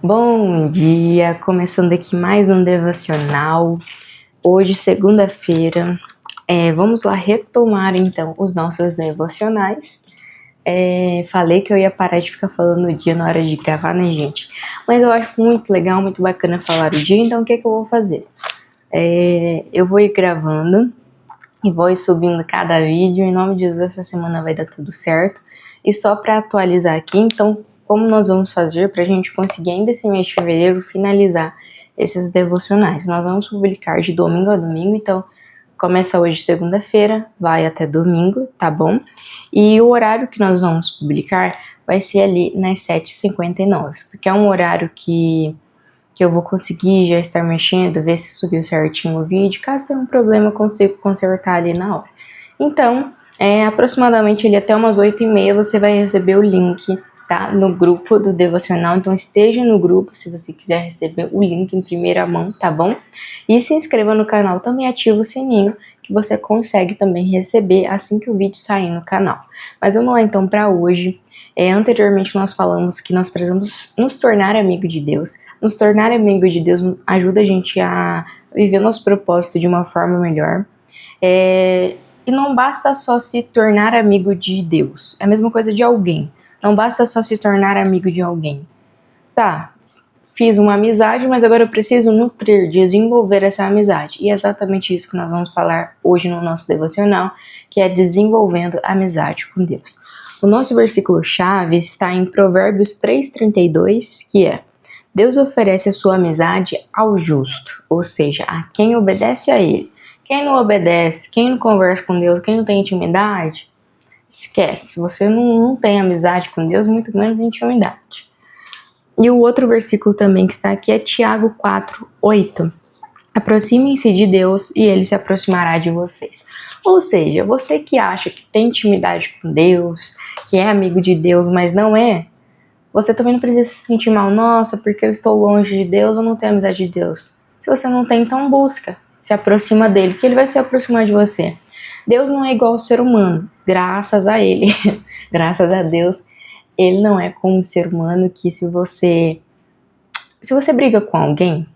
Bom dia, começando aqui mais um devocional. Hoje, segunda-feira, vamos lá retomar então os nossos devocionais. Falei que eu ia parar de ficar falando o dia na hora de gravar, né, gente? Mas eu acho muito legal, muito bacana falar o dia, então o que eu vou fazer? Eu vou ir gravando e vou ir subindo cada vídeo. Em nome de Jesus, essa semana vai dar tudo certo. E só para atualizar aqui, então, como nós vamos fazer para a gente conseguir ainda esse mês de fevereiro finalizar esses devocionais? Nós vamos publicar de domingo a domingo, então começa hoje segunda-feira, vai até domingo, tá bom? E o horário que nós vamos publicar vai ser ali nas 7h59, porque é um horário que eu vou conseguir já estar mexendo, ver se subiu certinho o vídeo. Caso tenha um problema, eu consigo consertar ali na hora. Então, aproximadamente ali até umas 8h30 você vai receber o link, tá? No grupo do devocional. Então esteja no grupo se você quiser receber o link em primeira mão, tá bom? E se inscreva no canal, também ativa o sininho que você consegue também receber assim que o vídeo sair no canal. Mas vamos lá então para hoje. Anteriormente nós falamos que nós precisamos nos tornar amigo de Deus. Nos tornar amigo de Deus ajuda a gente a viver nosso propósito de uma forma melhor. E não basta só se tornar amigo de Deus. É a mesma coisa de alguém. Não basta só se tornar amigo de alguém. Tá, fiz uma amizade, mas agora eu preciso nutrir, desenvolver essa amizade. E é exatamente isso que nós vamos falar hoje no nosso devocional, que é desenvolvendo amizade com Deus. O nosso versículo-chave está em Provérbios 3,32, que é: Deus oferece a sua amizade ao justo, ou seja, a quem obedece a Ele. Quem não obedece, quem não conversa com Deus, quem não tem intimidade, esquece. Você não tem amizade com Deus, muito menos intimidade. E o outro versículo também que está aqui é Tiago 4:8. Aproximem-se de Deus e Ele se aproximará de vocês. Ou seja, você que acha que tem intimidade com Deus, que é amigo de Deus, mas não é, você também não precisa se sentir mal. Nossa, porque eu estou longe de Deus, eu não tenho amizade de Deus. Se você não tem, então busca. Se aproxima dele, que ele vai se aproximar de você. Deus não é igual ao ser humano, graças a ele. Graças a Deus, ele não é como um ser humano que se você briga com alguém,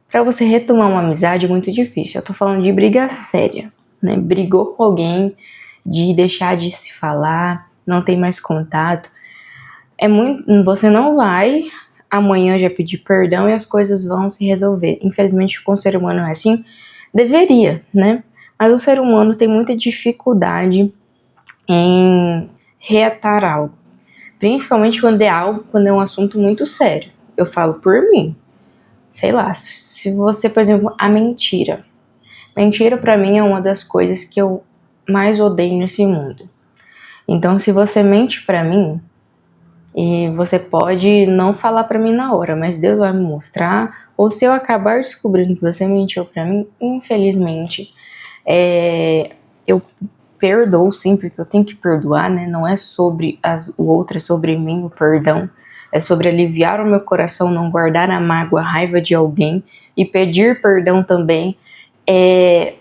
para você retomar uma amizade é muito difícil. Eu tô falando de briga séria, né? Brigou com alguém, de deixar de se falar, não tem mais contato. Você não vai amanhã já pedir perdão e as coisas vão se resolver. Infelizmente, com o ser humano é assim. Deveria, né? Mas o ser humano tem muita dificuldade em reatar algo. Principalmente quando é um assunto muito sério. Eu falo por mim. Sei lá, se você, por exemplo, a mentira. Mentira pra mim é uma das coisas que eu mais odeio nesse mundo. Então, se você mente pra mim, e você pode não falar pra mim na hora, mas Deus vai me mostrar, ou se eu acabar descobrindo que você mentiu pra mim, infelizmente, eu perdoo sim, porque eu tenho que perdoar, né? Não é sobre o outro, é sobre mim o perdão. É sobre aliviar o meu coração, não guardar a mágoa, a raiva de alguém. E pedir perdão também é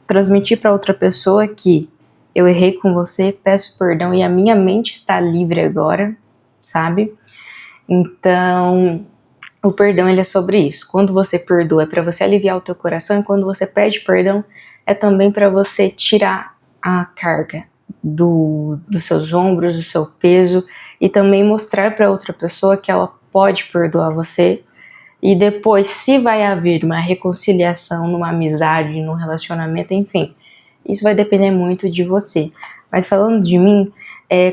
transmitir para outra pessoa que eu errei com você, peço perdão e a minha mente está livre agora, sabe? Então, o perdão ele é sobre isso. Quando você perdoa é para você aliviar o teu coração, e quando você pede perdão é também para você tirar a carga dos seus ombros, do seu peso, e também mostrar para outra pessoa que ela pode perdoar você. E depois, se vai haver uma reconciliação numa amizade, num relacionamento, enfim, isso vai depender muito de você. Mas falando de mim,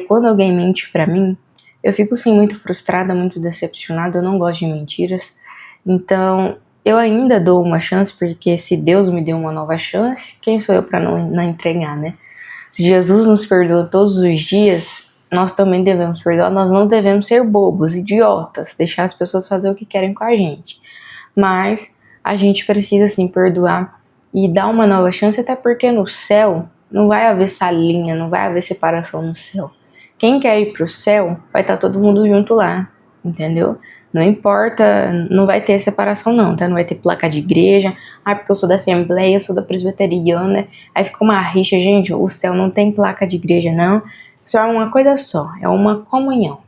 quando alguém mente pra mim, eu fico sim muito frustrada, muito decepcionada, eu não gosto de mentiras. Então, eu ainda dou uma chance, porque se Deus me deu uma nova chance, quem sou eu pra não entregar, né? Se Jesus nos perdoa todos os dias, nós também devemos perdoar. Nós não devemos ser bobos, idiotas, deixar as pessoas fazer o que querem com a gente. Mas a gente precisa sim perdoar e dar uma nova chance, até porque no céu não vai haver salinha, não vai haver separação no céu. Quem quer ir pro céu, vai estar todo mundo junto lá, entendeu? Não importa, não vai ter separação não, tá? Não vai ter placa de igreja, porque eu sou da Assembleia, eu sou da Presbiteriana, aí fica uma rixa, gente, o céu não tem placa de igreja não, só é uma coisa só, é uma comunhão.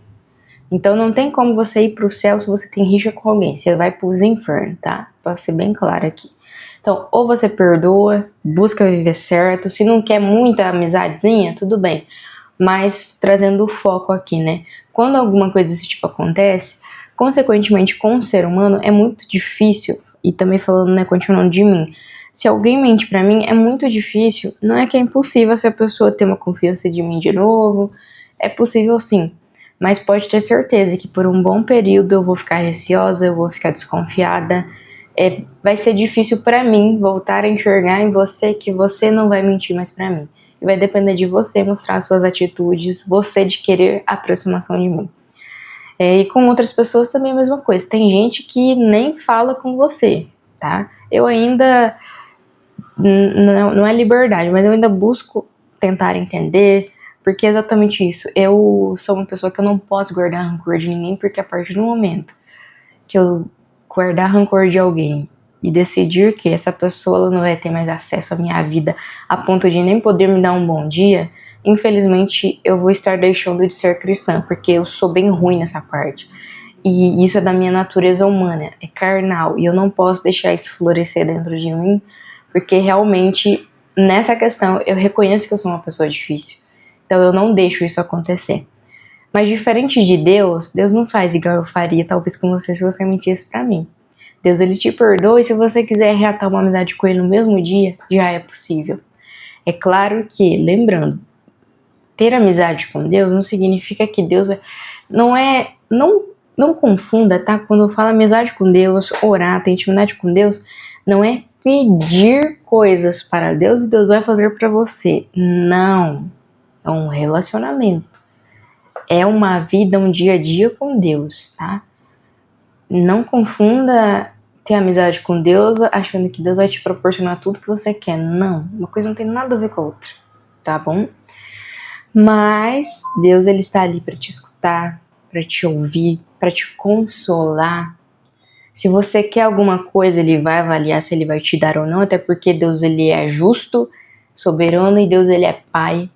Então não tem como você ir pro céu se você tem rixa com alguém. Você vai pros infernos, tá? Pra ser bem claro aqui. Então, ou você perdoa, busca viver certo. Se não quer muita amizadezinha, tudo bem. Mas trazendo o foco aqui, né? Quando alguma coisa desse tipo acontece, consequentemente com o ser humano é muito difícil, e também falando, né, continuando de mim, se alguém mente pra mim, é muito difícil, não é que é impossível se a pessoa ter uma confiança de mim de novo, é possível sim, mas pode ter certeza que por um bom período eu vou ficar receosa, eu vou ficar desconfiada, vai ser difícil pra mim voltar a enxergar em você que você não vai mentir mais pra mim. E vai depender de você mostrar suas atitudes, você de querer a aproximação de mim. E com outras pessoas também é a mesma coisa. Tem gente que nem fala com você, tá? Eu ainda, não é liberdade, mas eu ainda busco tentar entender, porque é exatamente isso. Eu sou uma pessoa que eu não posso guardar rancor de ninguém, porque a partir do momento que eu guardar rancor de alguém e decidir que essa pessoa não vai ter mais acesso à minha vida a ponto de nem poder me dar um bom dia, infelizmente eu vou estar deixando de ser cristã, porque eu sou bem ruim nessa parte. E isso é da minha natureza humana, é carnal, e eu não posso deixar isso florescer dentro de mim, porque realmente nessa questão eu reconheço que eu sou uma pessoa difícil. Então eu não deixo isso acontecer. Mas diferente de Deus, Deus não faz igual eu faria, talvez com você, se você mentisse pra mim. Deus, ele te perdoa, e se você quiser reatar uma amizade com ele no mesmo dia, já é possível. É claro que, lembrando, ter amizade com Deus não significa que Deus não confunda, tá? Quando eu falo amizade com Deus, orar, ter intimidade com Deus, não é pedir coisas para Deus e Deus vai fazer para você. Não. É um relacionamento. É uma vida, um dia a dia com Deus, tá? Não confunda ter amizade com Deus achando que Deus vai te proporcionar tudo que você quer. Não, uma coisa não tem nada a ver com a outra, tá bom? Mas Deus, ele está ali para te escutar, para te ouvir, para te consolar. Se você quer alguma coisa, ele vai avaliar se ele vai te dar ou não, até porque Deus, ele é justo, soberano, e Deus, ele é pai.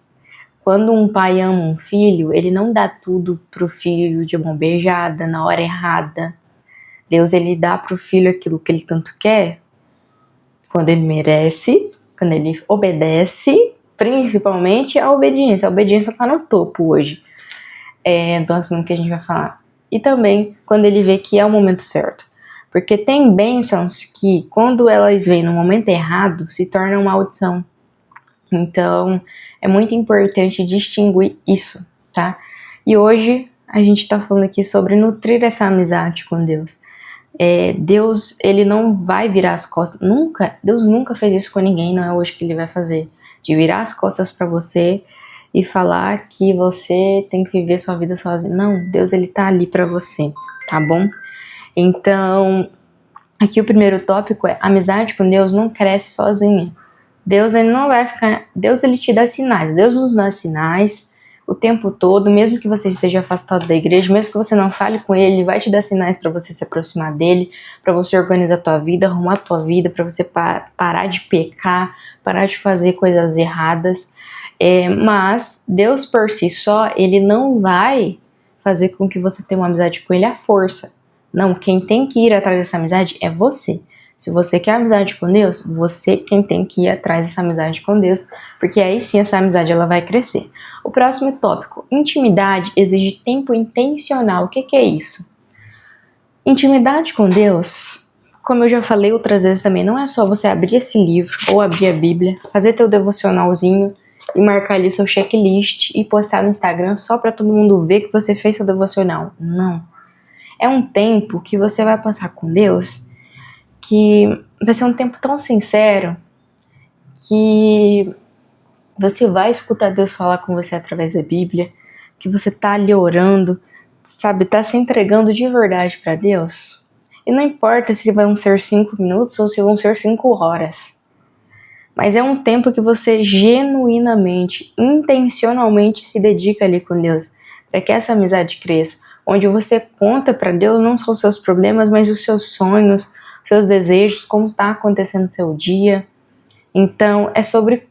Quando um pai ama um filho, ele não dá tudo pro filho de mão beijada, na hora errada. Deus, ele dá pro filho aquilo que ele tanto quer, quando ele merece, quando ele obedece, principalmente a obediência. A obediência tá no topo hoje, do assunto que a gente vai falar. E também quando ele vê que é o momento certo. Porque tem bênçãos que, quando elas vêm no momento errado, se tornam maldição. Então, é muito importante distinguir isso, tá? E hoje a gente tá falando aqui sobre nutrir essa amizade com Deus. Deus, ele não vai virar as costas, nunca, Deus nunca fez isso com ninguém, não é hoje que ele vai fazer, de virar as costas para você e falar que você tem que viver sua vida sozinho. Não, Deus, ele tá ali para você, tá bom? Então, aqui o primeiro tópico é: amizade com Deus não cresce sozinha. Deus, ele não vai ficar, Deus, ele te dá sinais, Deus nos dá sinais o tempo todo, mesmo que você esteja afastado da igreja, mesmo que você não fale com ele, ele vai te dar sinais para você se aproximar dele, para você organizar a tua vida, arrumar a tua vida, para você parar de pecar, parar de fazer coisas erradas. Mas Deus por si só, ele não vai fazer com que você tenha uma amizade com ele à força. Não, quem tem que ir atrás dessa amizade é você. Se você quer amizade com Deus, você quem tem que ir atrás dessa amizade com Deus, porque aí sim essa amizade ela vai crescer. O próximo tópico: intimidade exige tempo intencional. O que é isso? Intimidade com Deus, como eu já falei outras vezes também, não é só você abrir esse livro ou abrir a Bíblia, fazer teu devocionalzinho e marcar ali seu checklist e postar no Instagram só para todo mundo ver que você fez seu devocional. Não. É um tempo que você vai passar com Deus, que vai ser um tempo tão sincero que você vai escutar Deus falar com você através da Bíblia, que você tá ali orando, sabe, tá se entregando de verdade para Deus. E não importa se vão ser 5 minutos ou se vão ser 5 horas. Mas é um tempo que você genuinamente, intencionalmente se dedica ali com Deus, para que essa amizade cresça, onde você conta para Deus não só os seus problemas, mas os seus sonhos, seus desejos, como está acontecendo no seu dia. Então, é sobre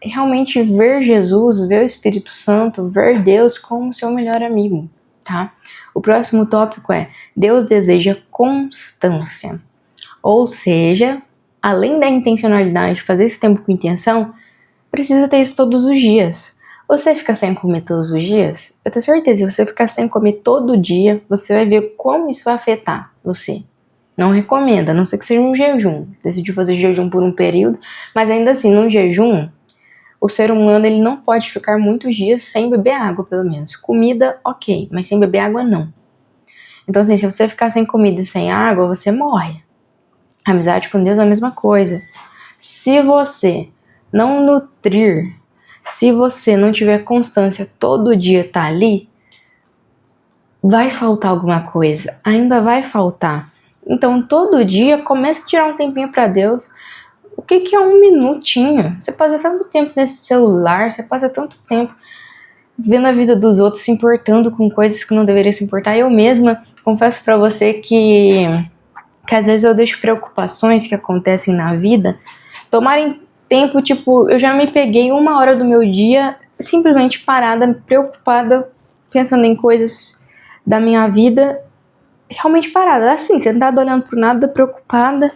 realmente ver Jesus, ver o Espírito Santo, ver Deus como seu melhor amigo. tá? O próximo tópico é: Deus deseja constância. Ou seja, além da intencionalidade, fazer esse tempo com intenção, precisa ter isso todos os dias. Você fica sem comer todos os dias? Eu tenho certeza, se você ficar sem comer todo dia, você vai ver como isso vai afetar você. Não recomendo, a não ser que seja um jejum. Decidiu fazer jejum por um período, mas ainda assim, num jejum, o ser humano ele não pode ficar muitos dias sem beber água, pelo menos. Comida, ok, mas sem beber água, não. Então, assim, se você ficar sem comida e sem água, você morre. A amizade com Deus é a mesma coisa. Se você não nutrir, se você não tiver constância todo dia tá ali, vai faltar alguma coisa, ainda vai faltar. Então, todo dia, comece a tirar um tempinho para Deus. O que é um minutinho? Você passa tanto tempo nesse celular, você passa tanto tempo vendo a vida dos outros, se importando com coisas que não deveria se importar. Eu mesma confesso para você que às vezes eu deixo preocupações que acontecem na vida tomarem tempo, tipo, eu já me peguei 1 hora do meu dia simplesmente parada, preocupada, pensando em coisas da minha vida, realmente parada, assim, sentada olhando pro nada, preocupada,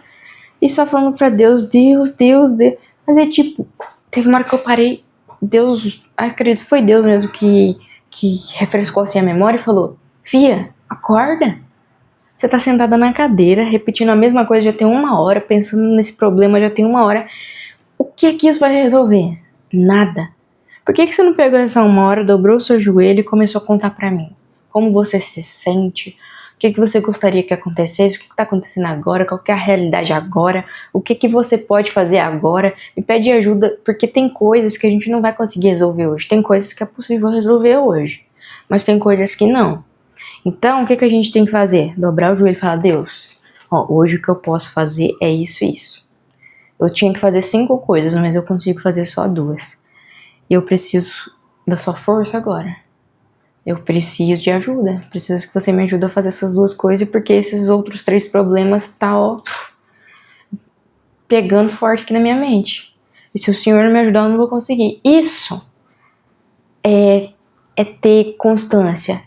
e só falando pra Deus, Deus, Deus, Deus. Mas é tipo, teve uma hora que eu parei, Deus, acredito que foi Deus mesmo que refrescou assim a memória e falou: Fia, acorda. Você tá sentada na cadeira, repetindo a mesma coisa já tem 1 hora, pensando nesse problema já tem 1 hora. O que é que isso vai resolver? Nada. Por que você não pegou essa 1 hora, dobrou o seu joelho e começou a contar pra mim? Como você se sente? O que você gostaria que acontecesse? O que tá acontecendo agora? Qual que é a realidade agora? O que você pode fazer agora? Me pede ajuda, porque tem coisas que a gente não vai conseguir resolver hoje. Tem coisas que é possível resolver hoje, mas tem coisas que não. Então, o que a gente tem que fazer? Dobrar o joelho e falar: Deus, ó, hoje o que eu posso fazer é isso e isso. Eu tinha que fazer 5 coisas, mas eu consigo fazer só 2. E eu preciso da sua força agora. Eu preciso de ajuda. Preciso que você me ajude a fazer essas 2 coisas, porque esses outros 3 problemas tá, ó, pegando forte aqui na minha mente. E se o Senhor não me ajudar, eu não vou conseguir. Isso é ter constância.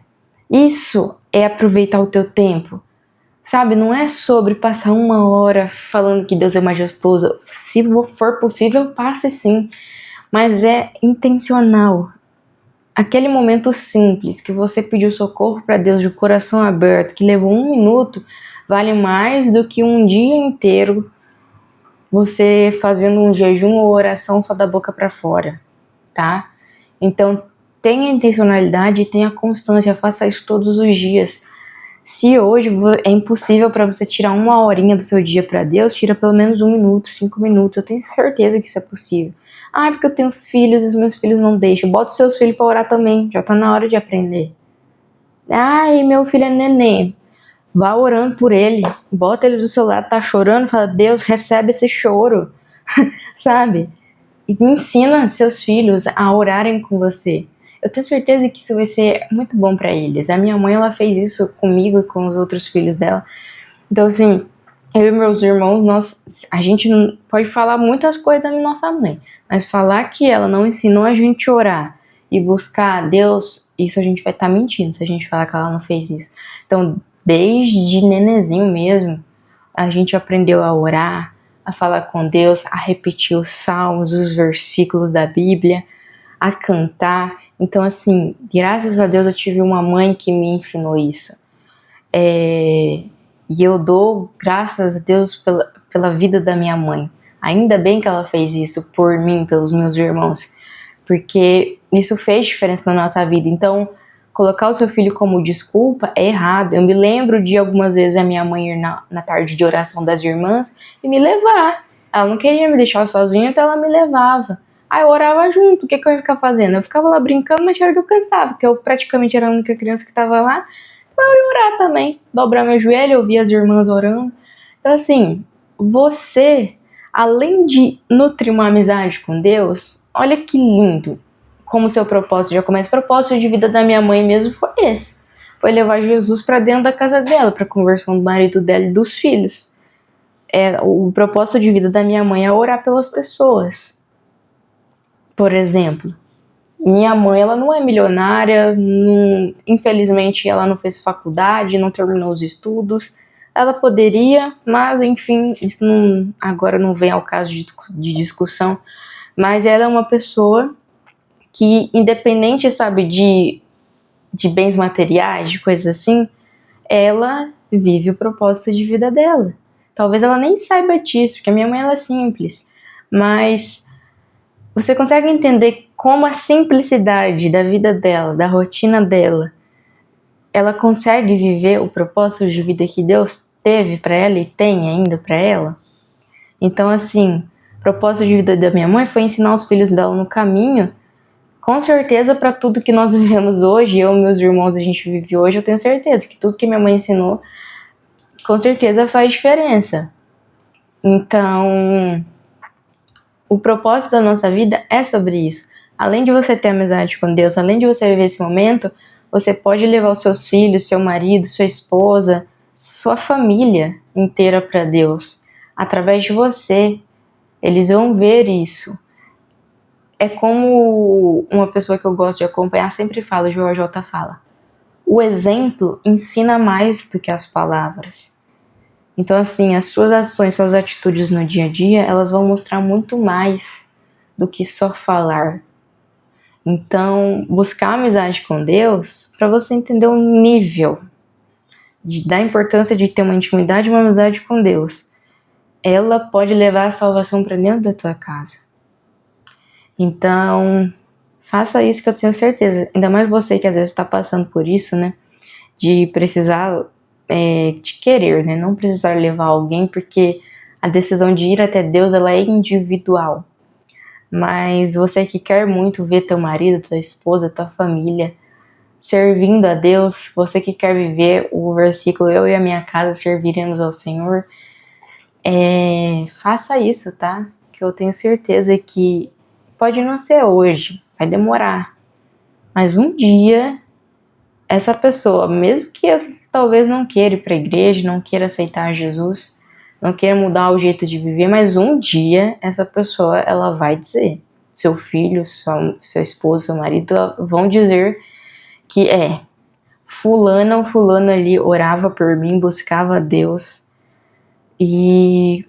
Isso é aproveitar o teu tempo. Sabe, não é sobre passar 1 hora falando que Deus é majestoso. Se for possível, passe sim. Mas é intencional. Aquele momento simples que você pediu socorro para Deus de coração aberto, que levou 1 minuto, vale mais do que um dia inteiro você fazendo um jejum ou oração só da boca para fora, tá? Então, tenha intencionalidade e tenha constância, faça isso todos os dias. Se hoje é impossível para você tirar 1 horinha do seu dia para Deus, tira pelo menos 1 minuto, 5 minutos. Eu tenho certeza que isso é possível. Ah, porque eu tenho filhos e os meus filhos não deixam. Bota os seus filhos para orar também. Já tá na hora de aprender. Ai, meu filho é neném. Vá orando por ele. Bota ele do seu lado, tá chorando, fala: Deus, recebe esse choro. Sabe? E ensina seus filhos a orarem com você. Eu tenho certeza que isso vai ser muito bom para eles. A minha mãe, ela fez isso comigo e com os outros filhos dela. Então, assim, eu e meus irmãos, a gente não pode falar muitas coisas da nossa mãe, mas falar que ela não ensinou a gente a orar e buscar a Deus, isso a gente vai estar mentindo se a gente falar que ela não fez isso. Então, desde nenezinho mesmo, a gente aprendeu a orar, a falar com Deus, a repetir os salmos, os versículos da Bíblia, a cantar. Então, assim, graças a Deus eu tive uma mãe que me ensinou isso. E eu dou graças a Deus pela vida da minha mãe. Ainda bem que ela fez isso por mim, pelos meus irmãos, porque isso fez diferença na nossa vida. Então, colocar o seu filho como desculpa é errado. Eu me lembro de algumas vezes a minha mãe ir na tarde de oração das irmãs e me levar. Ela não queria me deixar sozinha, então ela me levava. Aí eu orava junto. O que eu ia ficar fazendo? Eu ficava lá brincando, mas tinha hora que eu cansava, porque eu praticamente era a única criança que estava lá. Então eu ia orar também, dobrar meu joelho, ouvir as irmãs orando. Então, assim, você, além de nutrir uma amizade com Deus, olha que lindo como seu propósito já começa. O propósito de vida da minha mãe mesmo foi esse. Foi levar Jesus para dentro da casa dela, para a conversão do marido dela e dos filhos. O propósito de vida da minha mãe é orar pelas pessoas, por exemplo. minha mãe, ela não é milionária, infelizmente ela não fez faculdade, não terminou os estudos. Ela poderia, mas enfim, isso agora não vem ao caso de discussão. Mas ela é uma pessoa que, independente, sabe, de bens materiais, de coisas assim, ela vive o propósito de vida dela. Talvez ela nem saiba disso, porque a minha mãe ela é simples, mas você consegue entender como a simplicidade da vida dela, da rotina dela, ela consegue viver o propósito de vida que Deus teve para ela e tem ainda para ela? Então, assim, o propósito de vida da minha mãe foi ensinar os filhos dela no caminho. Com certeza, para tudo que nós vivemos hoje, eu e meus irmãos, a gente vive hoje, eu tenho certeza que tudo que minha mãe ensinou, com certeza faz diferença. Então, o propósito da nossa vida é sobre isso. Além de você ter amizade com Deus, além de você viver esse momento, você pode levar os seus filhos, seu marido, sua esposa, sua família inteira para Deus. Através de você, eles vão ver isso. É como uma pessoa que eu gosto de acompanhar sempre fala, o Joel J fala. O exemplo ensina mais do que as palavras. Então, assim, as suas ações, suas atitudes no dia a dia, elas vão mostrar muito mais do que só falar. Então, buscar amizade com Deus, para você entender o nível da importância de ter uma intimidade e uma amizade com Deus, ela pode levar a salvação para dentro da tua casa. Então, faça isso que eu tenho certeza. Ainda mais você que às vezes está passando por isso, né? De precisar te querer, né? Não precisar levar alguém, porque a decisão de ir até Deus, ela é individual. Mas você que quer muito ver teu marido, tua esposa, tua família servindo a Deus, você que quer viver o versículo eu e a minha casa serviremos ao Senhor, faça isso, tá? Que eu tenho certeza que pode não ser hoje, vai demorar, mas um dia essa pessoa, mesmo que talvez não queira ir para a igreja, não queira aceitar Jesus, não queira mudar o jeito de viver, mas um dia essa pessoa ela vai dizer, seu filho, seu esposo, seu marido vão dizer que fulana ou fulano ali orava por mim, buscava a Deus, e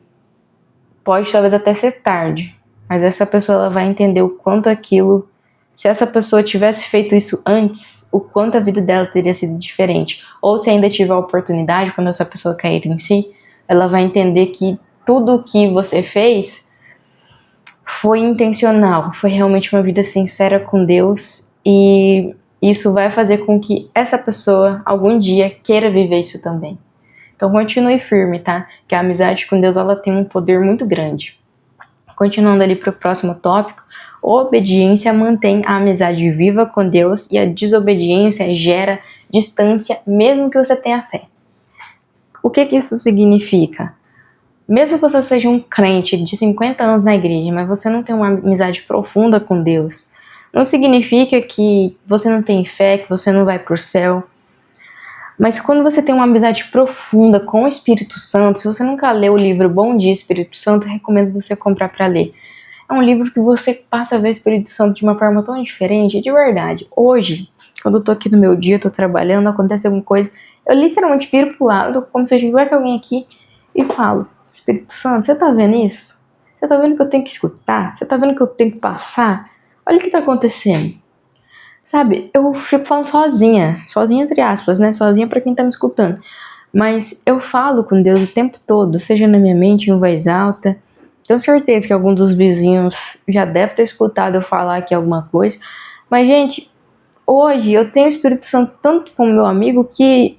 pode talvez até ser tarde, mas essa pessoa ela vai entender o quanto aquilo, se essa pessoa tivesse feito isso antes, o quanto a vida dela teria sido diferente. Ou se ainda tiver a oportunidade, quando essa pessoa cair em si, ela vai entender que tudo o que você fez foi intencional, foi realmente uma vida sincera com Deus, e isso vai fazer com que essa pessoa algum dia queira viver isso também. Então continue firme, tá? Que a amizade com Deus ela tem um poder muito grande. Continuando ali para o próximo tópico, obediência mantém a amizade viva com Deus e a desobediência gera distância, mesmo que você tenha fé. O que isso significa? Mesmo que você seja um crente de 50 anos na igreja, mas você não tem uma amizade profunda com Deus, não significa que você não tem fé, que você não vai para o céu. Mas quando você tem uma amizade profunda com o Espírito Santo, se você nunca leu o livro Bom Dia Espírito Santo, eu recomendo você comprar para ler. É um livro que você passa a ver o Espírito Santo de uma forma tão diferente, de verdade. Hoje, quando eu tô aqui no meu dia, tô trabalhando, acontece alguma coisa, eu literalmente viro pro lado, como se eu tivesse alguém aqui, e falo, Espírito Santo, você tá vendo isso? Você tá vendo que eu tenho que escutar? Você tá vendo que eu tenho que passar? Olha o que tá acontecendo. Sabe, eu fico falando sozinha entre aspas, né? Sozinha pra quem tá me escutando. Mas eu falo com Deus o tempo todo, seja na minha mente, em voz alta. Tenho certeza que algum dos vizinhos já deve ter escutado eu falar aqui alguma coisa. Mas, gente, hoje eu tenho o Espírito Santo tanto como meu amigo que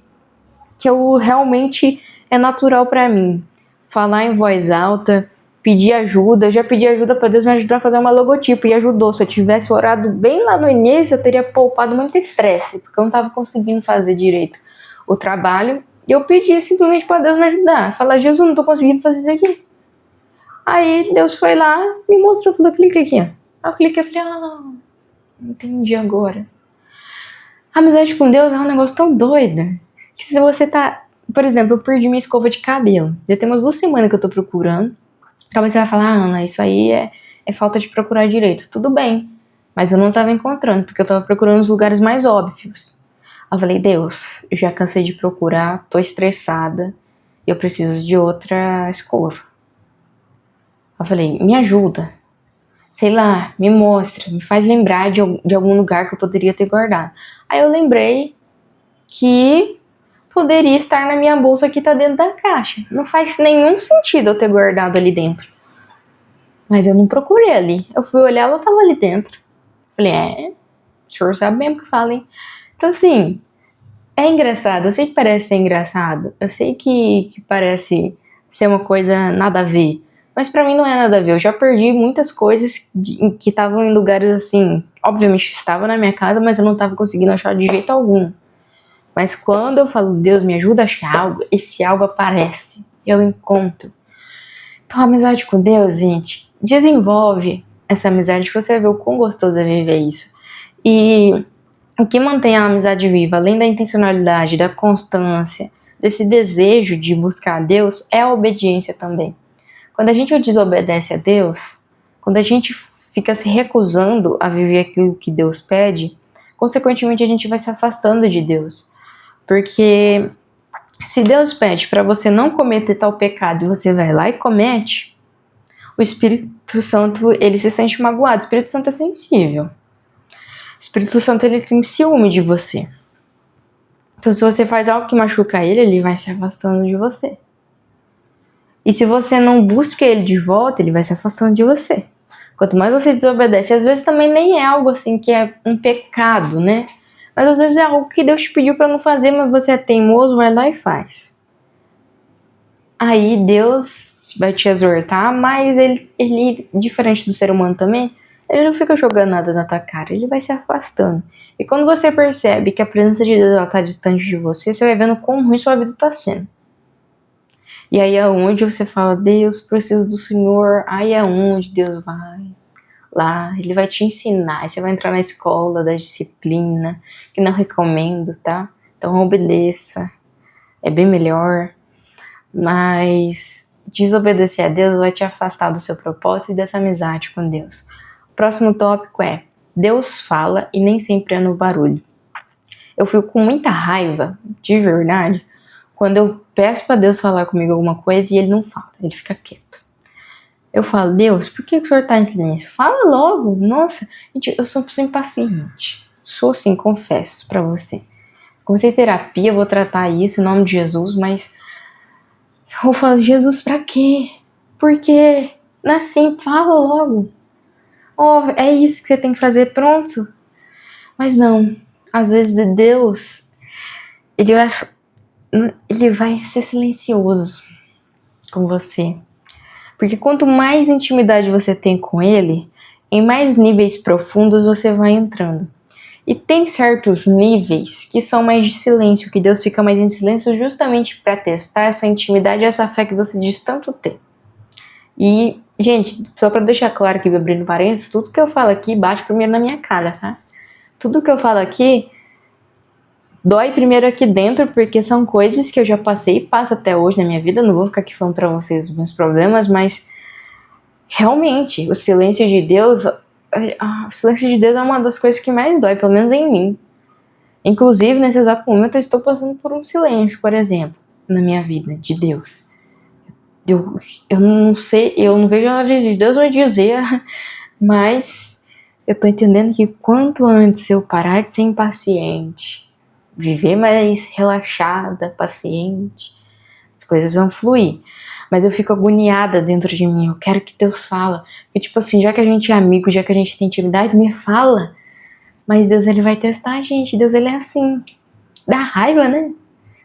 eu realmente é natural pra mim. Falar em voz alta, pedir ajuda. Eu já pedi ajuda para Deus me ajudar a fazer uma logotipo e ajudou. Se eu tivesse orado bem lá no início, eu teria poupado muito estresse, porque eu não estava conseguindo fazer direito o trabalho. E eu pedi simplesmente para Deus me ajudar. Falar, Jesus, não tô conseguindo fazer isso aqui. Aí Deus foi lá, me mostrou, falou, clica aqui. Aí eu cliquei e falei, entendi agora. A amizade com Deus é um negócio tão doido que se você tá... Por exemplo, eu perdi minha escova de cabelo. Já tem umas 2 semanas que eu tô procurando. Talvez você vai falar, Ana, isso aí é falta de procurar direito. Tudo bem, Mas eu não estava encontrando, porque eu estava procurando os lugares mais óbvios. Eu falei, Deus, eu já cansei de procurar, tô estressada, eu preciso de outra escova. Eu falei, me ajuda, sei lá, me mostra, me faz lembrar de algum lugar que eu poderia ter guardado. Aí eu lembrei que poderia estar na minha bolsa que tá dentro da caixa. Não faz nenhum sentido eu ter guardado ali dentro. Mas eu não procurei ali. Eu fui olhar, ela tava ali dentro. Falei, o senhor sabe mesmo o que fala, hein? Então assim, é engraçado. Eu sei que parece ser engraçado. Eu sei que parece ser uma coisa nada a ver. Mas pra mim não é nada a ver. Eu já perdi muitas coisas que estavam em lugares assim. Obviamente estava na minha casa, mas eu não tava conseguindo achar de jeito algum. Mas quando eu falo, Deus me ajuda a achar algo, esse algo aparece. Eu encontro. Então a amizade com Deus, gente, desenvolve essa amizade que você vai ver o quão gostoso é viver isso. E o que mantém a amizade viva, além da intencionalidade, da constância, desse desejo de buscar a Deus, é a obediência também. Quando a gente desobedece a Deus, quando a gente fica se recusando a viver aquilo que Deus pede, consequentemente a gente vai se afastando de Deus. Porque se Deus pede para você não cometer tal pecado e você vai lá e comete, o Espírito Santo, ele se sente magoado. O Espírito Santo é sensível. O Espírito Santo, ele tem ciúme de você. Então, se você faz algo que machuca ele, ele vai se afastando de você. E se você não busca ele de volta, ele vai se afastando de você. Quanto mais você desobedece, às vezes também nem é algo assim que é um pecado, né? Mas às vezes é algo que Deus te pediu para não fazer, mas você é teimoso, vai lá e faz. Aí Deus vai te exortar, mas ele, diferente do ser humano também, ele não fica jogando nada na tua cara, ele vai se afastando. E quando você percebe que a presença de Deus está distante de você, você vai vendo quão ruim sua vida está sendo. E aí é onde você fala, Deus, preciso do Senhor. Aí é onde Deus vai lá, ele vai te ensinar. Aí você vai entrar na escola da disciplina, que não recomendo, tá? Então obedeça, é bem melhor. Mas desobedecer a Deus vai te afastar do seu propósito e dessa amizade com Deus. O próximo tópico é: Deus fala e nem sempre é no barulho. Eu fico com muita raiva, de verdade, quando eu peço para Deus falar comigo alguma coisa e ele não fala, ele fica quieto. Eu falo, Deus, por que o senhor tá em silêncio? Fala logo. Nossa, gente, eu sou uma pessoa impaciente. Sou sim, confesso pra você. Comecei terapia, vou tratar isso em nome de Jesus, mas eu falo, Jesus, pra quê? Por quê? Não é assim, fala logo. Oh, é isso que você tem que fazer, pronto. Mas não, às vezes Deus, ele vai ser silencioso com você. Porque quanto mais intimidade você tem com ele, em mais níveis profundos você vai entrando. E tem certos níveis que são mais de silêncio, que Deus fica mais em silêncio justamente para testar essa intimidade e essa fé que você diz tanto ter. E, gente, só para deixar claro aqui, abrindo parênteses, tudo que eu falo aqui bate primeiro na minha cara, tá? Tudo que eu falo aqui dói primeiro aqui dentro, porque são coisas que eu já passei e passo até hoje na minha vida. Não vou ficar aqui falando pra vocês os meus problemas, mas realmente, o silêncio de Deus é uma das coisas que mais dói, pelo menos em mim. Inclusive, nesse exato momento, eu estou passando por um silêncio, por exemplo, na minha vida, de Deus. Eu não sei, eu não vejo a hora de Deus vai dizer, mas eu tô entendendo que quanto antes eu parar de ser impaciente, viver mais relaxada, paciente, as coisas vão fluir. Mas eu fico agoniada dentro de mim, eu quero que Deus fala. Porque tipo assim, já que a gente é amigo, já que a gente tem intimidade, me fala. Mas Deus, ele vai testar a gente, Deus, ele é assim. Dá raiva, né?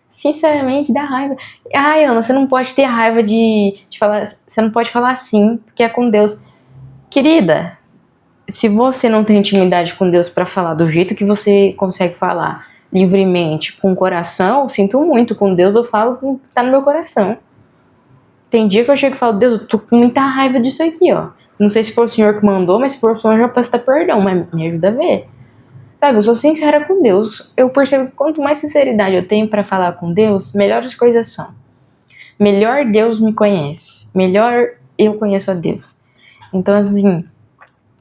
Sinceramente, dá raiva. Ai, Ana, você não pode ter raiva de falar, você não pode falar assim, porque é com Deus. Querida, se você não tem intimidade com Deus para falar do jeito que você consegue falar, livremente, com o coração, sinto muito, com Deus eu falo com o que tá no meu coração. Tem dia que eu chego e falo, Deus, eu tô com muita raiva disso aqui, ó. Não sei se foi o Senhor que mandou, mas se for o Senhor, já peço perdão, mas me ajuda a ver. Sabe, eu sou sincera com Deus. Eu percebo que quanto mais sinceridade eu tenho pra falar com Deus, melhor as coisas são. Melhor Deus me conhece. Melhor eu conheço a Deus. Então, assim,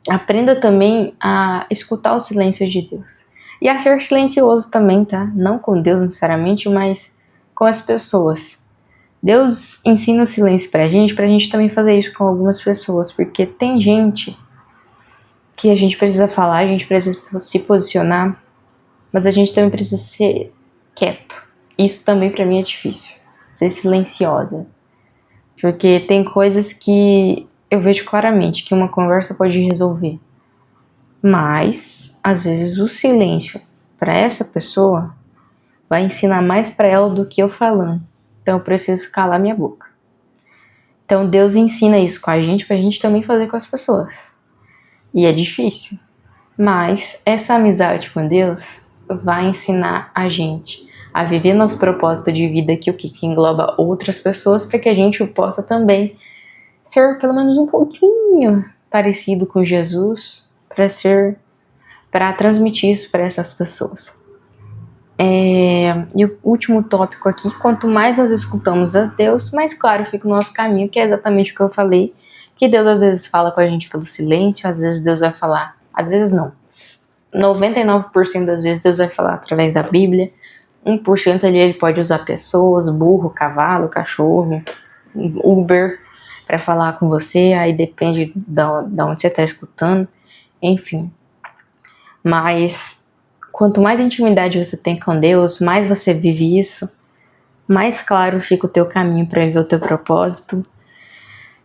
Aprenda também a escutar o silêncio de Deus. E a ser silencioso também, tá? Não com Deus necessariamente, mas com as pessoas. Deus ensina o silêncio pra gente também fazer isso com algumas pessoas, porque tem gente que a gente precisa falar, a gente precisa se posicionar, mas a gente também precisa ser quieto. Isso também pra mim é difícil, ser silenciosa. Porque tem coisas que eu vejo claramente que uma conversa pode resolver. Mas, às vezes, o silêncio para essa pessoa vai ensinar mais para ela do que eu falando. Então, eu preciso calar minha boca. Então, Deus ensina isso com a gente pra gente também fazer com as pessoas. E é difícil. Mas essa amizade com Deus vai ensinar a gente a viver nosso propósito de vida, que engloba outras pessoas, para que a gente possa também ser pelo menos um pouquinho parecido com Jesus, para transmitir isso para essas pessoas. E o último tópico aqui: quanto mais nós escutamos a Deus, mais claro fica o nosso caminho, que é exatamente o que eu falei, que Deus às vezes fala com a gente pelo silêncio, às vezes Deus vai falar, às vezes não, 99% das vezes Deus vai falar através da Bíblia, 1% ali ele pode usar pessoas, burro, cavalo, cachorro, Uber, para falar com você, aí depende da onde você está escutando, enfim. Mas quanto mais intimidade você tem com Deus, mais você vive isso, mais claro fica o teu caminho para viver o teu propósito,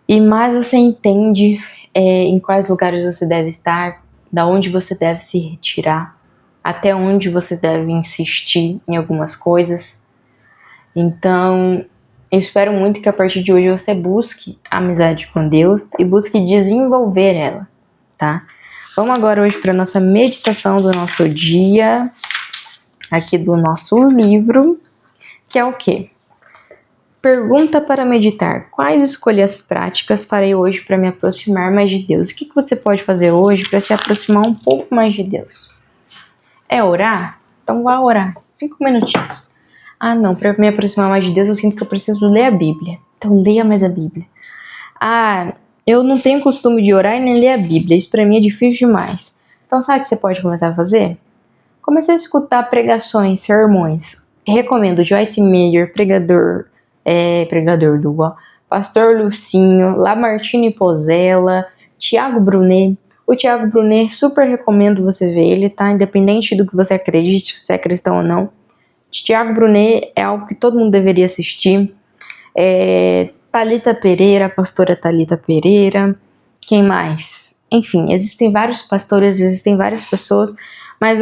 e mais você entende em quais lugares você deve estar, da onde você deve se retirar, até onde você deve insistir em algumas coisas. Então, eu espero muito que a partir de hoje você busque a amizade com Deus e busque desenvolver ela, tá? Vamos agora hoje para nossa meditação do nosso dia, aqui do nosso livro, que é o quê? Pergunta para meditar: quais escolhas práticas farei hoje para me aproximar mais de Deus? O que você pode fazer hoje para se aproximar um pouco mais de Deus? É orar? Então vá orar, 5 minutinhos. Ah não, para me aproximar mais de Deus eu sinto que eu preciso ler a Bíblia. Então leia mais a Bíblia. Ah, eu não tenho costume de orar e nem ler a Bíblia, isso para mim é difícil demais. Então sabe o que você pode começar a fazer? Comece a escutar pregações, sermões. Recomendo Joyce Meyer, pregador do Pastor Lucinho, Lamartine Pozella, Tiago Brunet. O Tiago Brunet, super recomendo você ver ele, tá? Independente do que você acredite, se você é cristão ou não. Tiago Brunet é algo que todo mundo deveria assistir. Thalita Pereira, a pastora Thalita Pereira. Quem mais? Enfim, existem vários pastores, existem várias pessoas, mas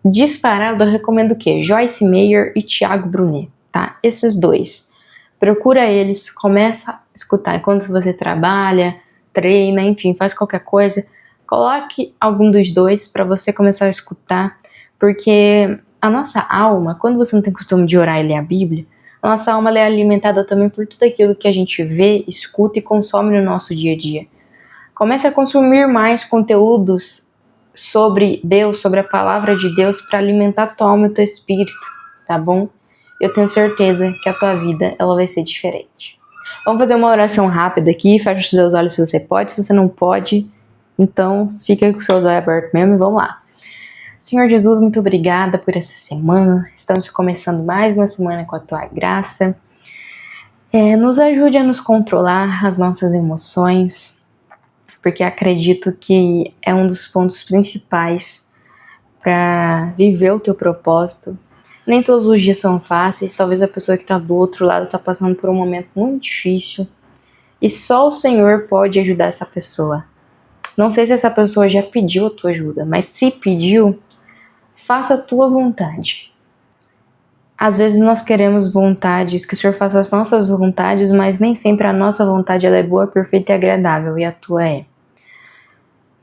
disparado eu recomendo o quê? Joyce Meyer e Tiago Brunet, tá? Esses dois. Procura eles, começa a escutar enquanto você trabalha, treina, enfim, faz qualquer coisa. Coloque algum dos dois para você começar a escutar, porque a nossa alma, quando você não tem costume de orar e ler a Bíblia, a nossa alma é alimentada também por tudo aquilo que a gente vê, escuta e consome no nosso dia a dia. Comece a consumir mais conteúdos sobre Deus, sobre a palavra de Deus, para alimentar a tua alma e o teu espírito, tá bom? Eu tenho certeza que a tua vida ela vai ser diferente. Vamos fazer uma oração rápida aqui, fecha os seus olhos se você pode, se você não pode, então fica aí com os seus olhos abertos mesmo e vamos lá. Senhor Jesus, muito obrigada por essa semana, estamos começando mais uma semana com a tua graça. Nos ajude a nos controlar as nossas emoções, porque acredito que é um dos pontos principais para viver o teu propósito. Nem todos os dias são fáceis, talvez a pessoa que está do outro lado está passando por um momento muito difícil, e só o Senhor pode ajudar essa pessoa. Não sei se essa pessoa já pediu a tua ajuda, mas se pediu, faça a tua vontade. Às vezes nós queremos vontades, que o Senhor faça as nossas vontades, mas nem sempre a nossa vontade ela é boa, perfeita e agradável, e a tua é.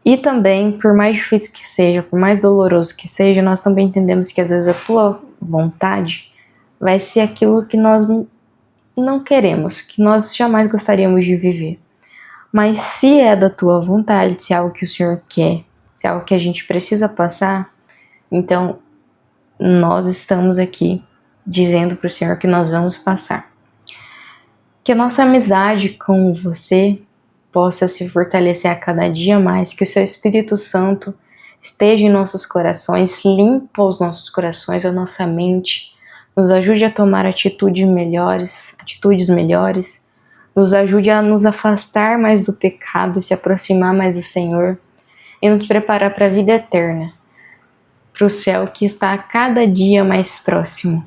E também, por mais difícil que seja, por mais doloroso que seja, nós também entendemos que às vezes a tua vontade vai ser aquilo que nós não queremos, que nós jamais gostaríamos de viver. Mas se é da tua vontade, se é algo que o Senhor quer, se é algo que a gente precisa passar, então nós estamos aqui dizendo para o Senhor que nós vamos passar. Que a nossa amizade com você possa se fortalecer a cada dia mais, que o seu Espírito Santo esteja em nossos corações, limpa os nossos corações, a nossa mente, nos ajude a tomar atitudes melhores, nos ajude a nos afastar mais do pecado, se aproximar mais do Senhor e nos preparar para a vida eterna, para o céu que está a cada dia mais próximo.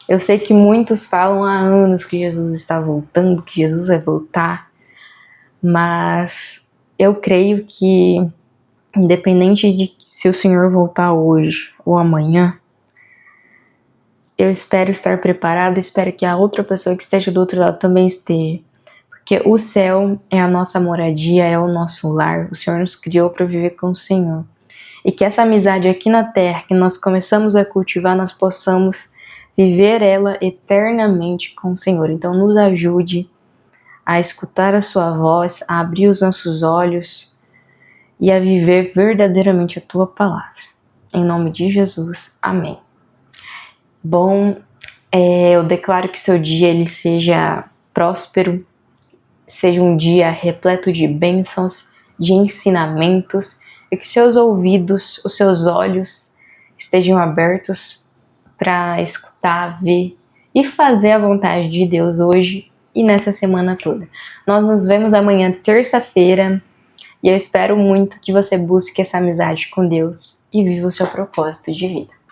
Eu sei que muitos falam há anos que Jesus está voltando, que Jesus vai voltar, mas eu creio que, independente de se o Senhor voltar hoje ou amanhã, eu espero estar preparado, espero que a outra pessoa que esteja do outro lado também esteja. Porque o céu é a nossa moradia, é o nosso lar. O Senhor nos criou para viver com o Senhor. E que essa amizade aqui na terra, que nós começamos a cultivar, nós possamos viver ela eternamente com o Senhor. Então nos ajude a escutar a sua voz, a abrir os nossos olhos e a viver verdadeiramente a tua palavra. Em nome de Jesus, amém. Bom, eu declaro que seu dia ele seja próspero, seja um dia repleto de bênçãos, de ensinamentos, e que seus ouvidos, os seus olhos estejam abertos para escutar, ver e fazer a vontade de Deus hoje e nessa semana toda. Nós nos vemos amanhã, terça-feira, e eu espero muito que você busque essa amizade com Deus e viva o seu propósito de vida.